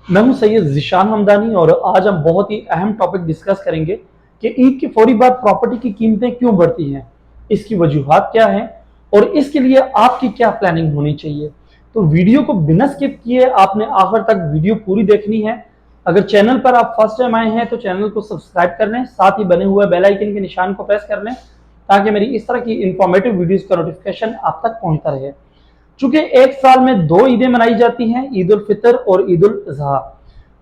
मैं हूं सैयद ज़ीशान हमदानी और आज हम बहुत ही अहम टॉपिक डिस्कस करेंगे कि ईद के फौरी बाद प्रॉपर्टी की कीमतें क्यों बढ़ती हैं, इसकी वजूहात क्या हैं और इसके लिए आपकी क्या प्लानिंग होनी चाहिए। तो वीडियो को बिना स्किप किए आपने आखिर तक वीडियो पूरी देखनी है। अगर चैनल पर आप फर्स्ट टाइम आए हैं तो चैनल को सब्सक्राइब कर लें, साथ ही बने हुए बेल आइकन के निशान को प्रेस कर लें ताकि मेरी इस तरह की इंफॉर्मेटिव वीडियोस का नोटिफिकेशन आप तक पहुंचता रहे। चूंकि एक साल में दो ईदें मनाई जाती हैं, ईद उल फितर और ईद उल अजहा।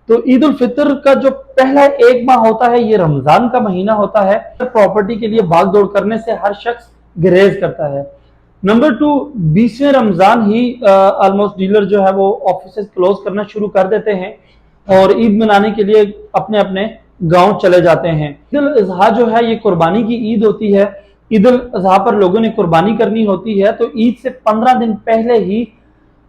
तो ईद उल फितर का जो पहला एक माह होता है ये रमजान का महीना होता है। प्रॉपर्टी के लिए भागदौड़ करने से हर शख्स गुरेज करता है। नंबर 2, 20वें रमजान ही ऑलमोस्ट डीलर जो है वो ऑफिस क्लोज करना शुरू कर देते हैं और ईद मनाने के लिए अपने अपने गांव चले जाते हैं। ईद उल अजहा जो है ये कुर्बानी की ईद होती है। ईद उल अजहा पर लोगों ने कुर्बानी करनी होती है, तो ईद से 15 दिन पहले ही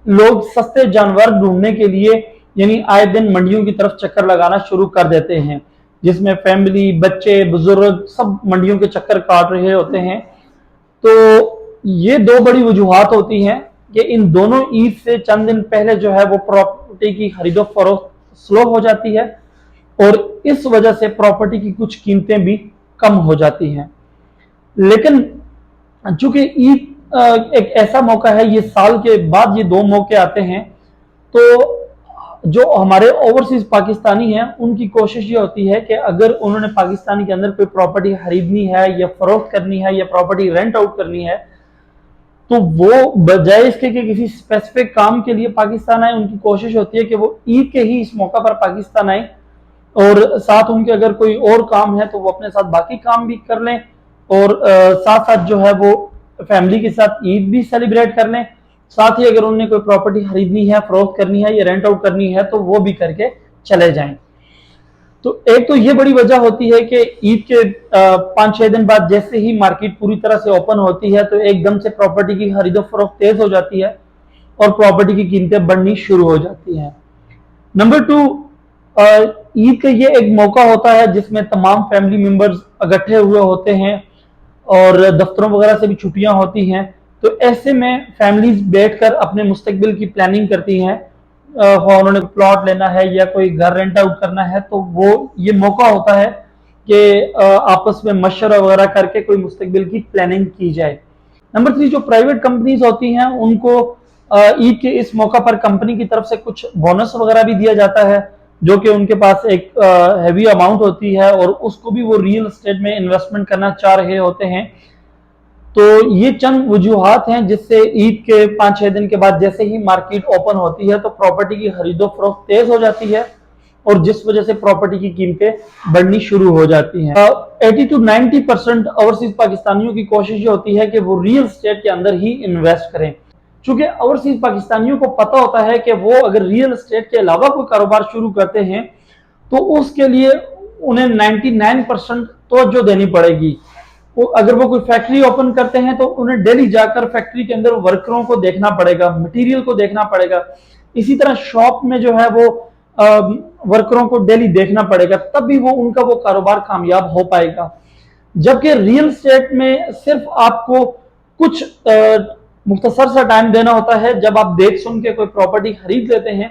लोग सस्ते जानवर ढूंढने के लिए यानी आए दिन मंडियों की तरफ चक्कर लगाना शुरू कर देते हैं, जिसमें फैमिली, बच्चे, बुजुर्ग सब मंडियों के चक्कर काट रहे होते हैं। तो ये दो बड़ी वजूहात होती हैं कि इन दोनों ईद से चंद दिन पहले जो है वो प्रॉपर्टी की खरीदो फरोख्त स्लो हो जाती है और इस वजह से प्रॉपर्टी की कुछ कीमतें भी कम हो जाती हैं। लेकिन चूंकि ईद एक ऐसा मौका है, ये साल के बाद ये दो मौके आते हैं, तो जो हमारे ओवरसीज पाकिस्तानी हैं उनकी कोशिश ये होती है कि अगर उन्होंने पाकिस्तान के अंदर कोई प्रॉपर्टी खरीदनी है या फरोख्त करनी है या प्रॉपर्टी रेंट आउट करनी है, तो वो बजाय इसके कि किसी स्पेसिफिक काम के लिए पाकिस्तान आए, उनकी कोशिश होती है कि वो ईद के ही इस मौका पर पाकिस्तान आए और साथ उनके अगर कोई और काम है तो वो अपने साथ बाकी काम भी कर लें और साथ साथ जो है वो फैमिली के साथ ईद भी सेलिब्रेट कर लें। साथ ही अगर उन्हें कोई प्रॉपर्टी खरीदनी है, फरोख्त करनी है या रेंट आउट करनी है तो वो भी करके चले जाएं। तो एक तो ये बड़ी वजह होती है कि ईद के 5-6 दिन बाद जैसे ही मार्केट पूरी तरह से ओपन होती है तो एकदम से प्रॉपर्टी की खरीदो फरोख्त तेज हो जाती है और प्रॉपर्टी की कीमतें बढ़नी शुरू हो जाती हैं। नंबर 2, ईद का ये एक मौका होता है जिसमें तमाम फैमिली मेंबर्स इकट्ठे हुए होते हैं और दफ्तरों वगैरह से भी छुट्टियां होती हैं। तो ऐसे में फैमिलीज बैठकर अपने मुस्तकबिल की प्लानिंग करती हैं। उन्होंने प्लॉट लेना है या कोई घर रेंट आउट करना है तो वो ये मौका होता है कि आपस में मशवरा वगैरह करके कोई मुस्तकबिल की प्लानिंग की जाए। नंबर 3, जो प्राइवेट कंपनीज होती हैं उनको ईद के इस मौका पर कंपनी की तरफ से कुछ बोनस वगैरह भी दिया जाता है, जो कि उनके पास एक हैवी अमाउंट होती है और उसको भी वो रियल एस्टेट में इन्वेस्टमेंट करना चाह रहे होते हैं। तो ये चंद वजूहात हैं जिससे ईद के 5-6 दिन के बाद जैसे ही मार्केट ओपन होती है तो प्रॉपर्टी की खरीदो फरोख्त तेज हो जाती है और जिस वजह से प्रॉपर्टी की कीमतें बढ़नी शुरू हो जाती हैं। 80 to 90% ओवरसीज पाकिस्तानियों की कोशिश ये होती है कि वो रियल एस्टेट के अंदर ही इन्वेस्ट करें। चूंकि ओवरसीज पाकिस्तानियों को पता होता है कि वो अगर रियल एस्टेट के अलावा कोई कारोबार शुरू करते हैं तो उसके लिए उन्हें 99% तवज्जो देनी पड़ेगी। अगर वो कोई फैक्ट्री ओपन करते हैं तो उन्हें डेली जाकर फैक्ट्री के अंदर वर्करों को देखना पड़ेगा, मटेरियल को देखना पड़ेगा। इसी तरह शॉप में जो है वो वर्करों को डेली देखना पड़ेगा, तब भी वो उनका वो कारोबार कामयाब हो पाएगा। जबकि रियल एस्टेट में सिर्फ आपको कुछ मुख्तसर सा टाइम देना होता है। जब आप देख सुन के कोई प्रॉपर्टी खरीद लेते हैं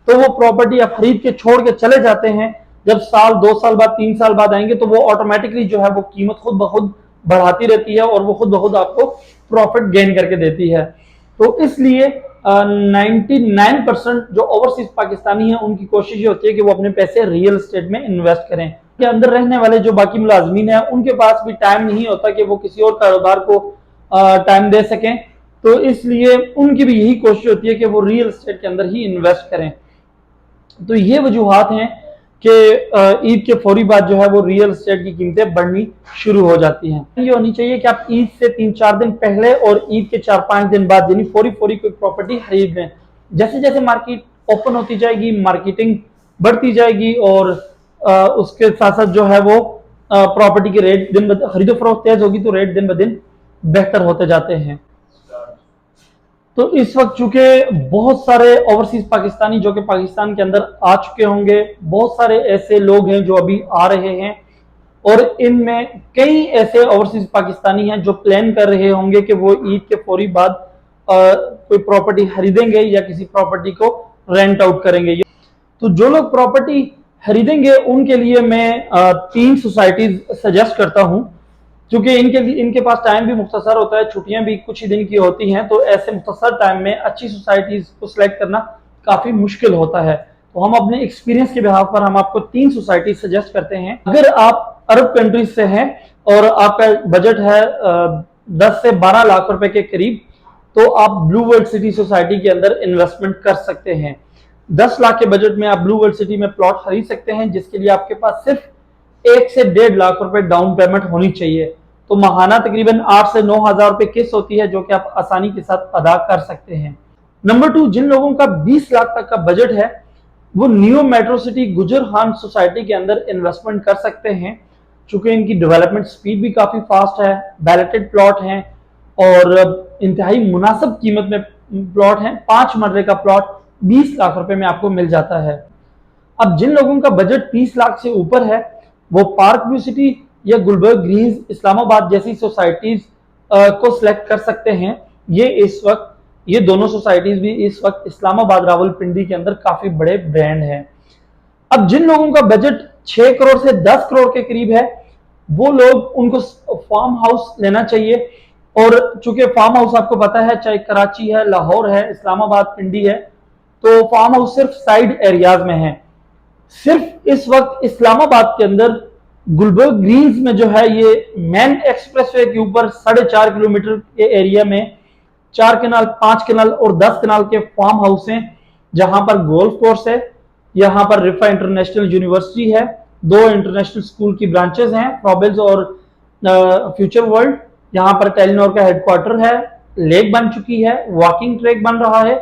तो वो प्रॉपर्टी आप खरीद के छोड़ के चले जाते हैं, जब साल 2 साल बाद 3 साल बाद आएंगे तो वो ऑटोमेटिकली जो है वो कीमत खुद ब खुद बढ़ाती रहती है और वो खुद ब खुद आपको प्रॉफिट गेन करके देती है। तो इसलिए 99% जो ओवरसीज पाकिस्तानी हैं उनकी कोशिश ये होती है कि वो अपने पैसे रियल एस्टेट में इन्वेस्ट करें। के अंदर रहने वाले जो बाकी मुलाजमीन हैं उनके पास भी टाइम नहीं होता कि वो किसी और कारोबार को टाइम दे सकें, तो इसलिए उनकी भी यही कोशिश होती है कि वो रियल एस्टेट के अंदर ही इन्वेस्ट करें। तो ये वजूहात हैं कि ईद के फौरी बाद जो है वो रियल एस्टेट की कीमतें बढ़नी शुरू हो जाती हैं। ये होनी चाहिए कि आप ईद से 3-4 दिन पहले और ईद के 4-5 दिन बाद यानी फौरी कोई प्रॉपर्टी खरीद लें। जैसे जैसे मार्केट ओपन होती जाएगी मार्केटिंग बढ़ती जाएगी और उसके साथ साथ जो है वो प्रॉपर्टी के रेट दिन ब दिन खरीदो फरोख्त तेज होगी तो रेट दिन ब दिन बेहतर होते जाते हैं। तो इस वक्त चूंकि बहुत सारे ओवरसीज पाकिस्तानी जो कि पाकिस्तान के अंदर आ चुके होंगे, बहुत सारे ऐसे लोग हैं जो अभी आ रहे हैं और इनमें कई ऐसे ओवरसीज पाकिस्तानी हैं जो प्लान कर रहे होंगे कि वो ईद के फौरी बाद कोई प्रॉपर्टी खरीदेंगे या किसी प्रॉपर्टी को रेंट आउट करेंगे। तो जो लोग प्रॉपर्टी खरीदेंगे उनके लिए मैं 3 सोसाइटीज सजेस्ट करता हूं, क्योंकि इनके पास टाइम भी मुख्तसर होता है, छुट्टियां भी कुछ ही दिन की होती हैं, तो ऐसे मुख्तसर टाइम में अच्छी सोसाइटीज को सिलेक्ट करना काफी मुश्किल होता है। तो हम अपने एक्सपीरियंस के बिहाफ पर हम आपको 3 सोसाइटी सजेस्ट करते हैं। अगर आप अरब कंट्रीज से हैं और आपका बजट है 10 से 12 लाख रुपए के करीब, तो आप ब्लू वर्ल्ड सिटी सोसाइटी के अंदर इन्वेस्टमेंट कर सकते हैं। 10 लाख के बजट में आप ब्लू वर्ल्ड सिटी में प्लॉट खरीद सकते हैं, जिसके लिए आपके पास सिर्फ 1 से 1.5 लाख रुपए डाउन पेमेंट होनी चाहिए। तो माहाना तकरीबन 8 से 9 हजार रुपए किस्त होती है, जो कि आप आसानी के साथ अदा कर सकते हैं। नंबर 2, जिन लोगों का 20 लाख तक का बजट है वो न्यू मेट्रो सिटी गुजर खान सोसाइटी के अंदर इन्वेस्टमेंट कर सकते हैं, चूंकि इनकी डेवलपमेंट स्पीड भी काफी फास्ट है, बैलेटेड प्लॉट हैं और इंतहाई मुनासिब कीमत में प्लॉट हैं। 5 मरले का प्लॉट 20 लाख रुपए में आपको मिल जाता है। अब जिन लोगों का बजट 30 लाख से ऊपर है वो पार्क व्यू सिटी या गुलबर्ग ग्रीन्स इस्लामाबाद जैसी सोसाइटीज को सिलेक्ट कर सकते हैं। ये दोनों सोसाइटीज भी इस वक्त इस्लामाबाद रावलपिंडी के अंदर काफी बड़े ब्रांड हैं। अब जिन लोगों का बजट 6 करोड़ से 10 करोड़ के करीब है वो लोग उनको फार्म हाउस लेना चाहिए। और चूंकि फार्म हाउस आपको पता है, चाहे कराची है, लाहौर है, इस्लामाबाद, पिंडी है, तो फार्म हाउस सिर्फ साइड एरियाज में है। सिर्फ इस वक्त इस्लामाबाद के अंदर गुलबर्ग ग्रीन्स में जो है ये मेन एक्सप्रेसवे के ऊपर 4.5 किलोमीटर के एरिया में 4 कनाल, 5 कनाल और 10 कनाल के फार्म हाउस हैं, जहां पर गोल्फ कोर्स है, यहाँ पर रिफा इंटरनेशनल यूनिवर्सिटी है, 2 इंटरनेशनल स्कूल की ब्रांचेस हैं, प्रॉबल्स और फ्यूचर वर्ल्ड। यहाँ पर टेलीनॉर का हेडक्वार्टर है, लेक बन चुकी है, वॉकिंग ट्रैक बन रहा है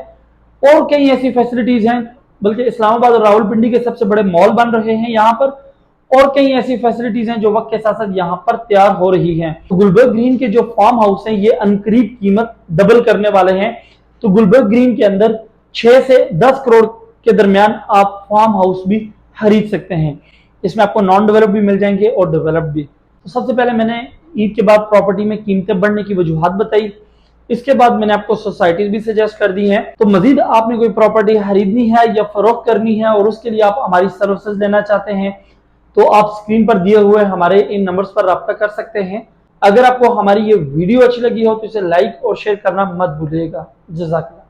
और कई ऐसी फैसिलिटीज हैं, बल्कि इस्लामाबाद और रावलपिंडी के सबसे बड़े मॉल बन रहे हैं यहाँ पर, और कई ऐसी फैसिलिटीज हैं जो वक्त के साथ साथ यहाँ पर तैयार हो रही हैं। तो गुलबर्ग ग्रीन के जो फार्म हाउस हैं ये अनकरीब कीमत डबल करने वाले हैं। तो गुलबर्ग ग्रीन के अंदर 6 से 10 करोड़ के दरमियान आप फार्म हाउस भी खरीद सकते हैं। इसमें आपको नॉन डेवलप भी मिल जाएंगे और डेवलप भी। तो सबसे पहले मैंने ईद के बाद प्रॉपर्टी में कीमतें बढ़ने की वजूहात बताई, इसके बाद मैंने आपको सोसाइटीज भी सजेस्ट कर दी हैं। तो मजीद आपने कोई प्रॉपर्टी खरीदनी है या फरोख्त करनी है और उसके लिए आप हमारी सर्विसेज लेना चाहते हैं तो आप स्क्रीन पर दिए हुए हमारे इन नंबर्स पर रब्ता कर सकते हैं। अगर आपको हमारी ये वीडियो अच्छी लगी हो तो इसे लाइक और शेयर करना मत भूलिएगा। जज़ाकल्लाह।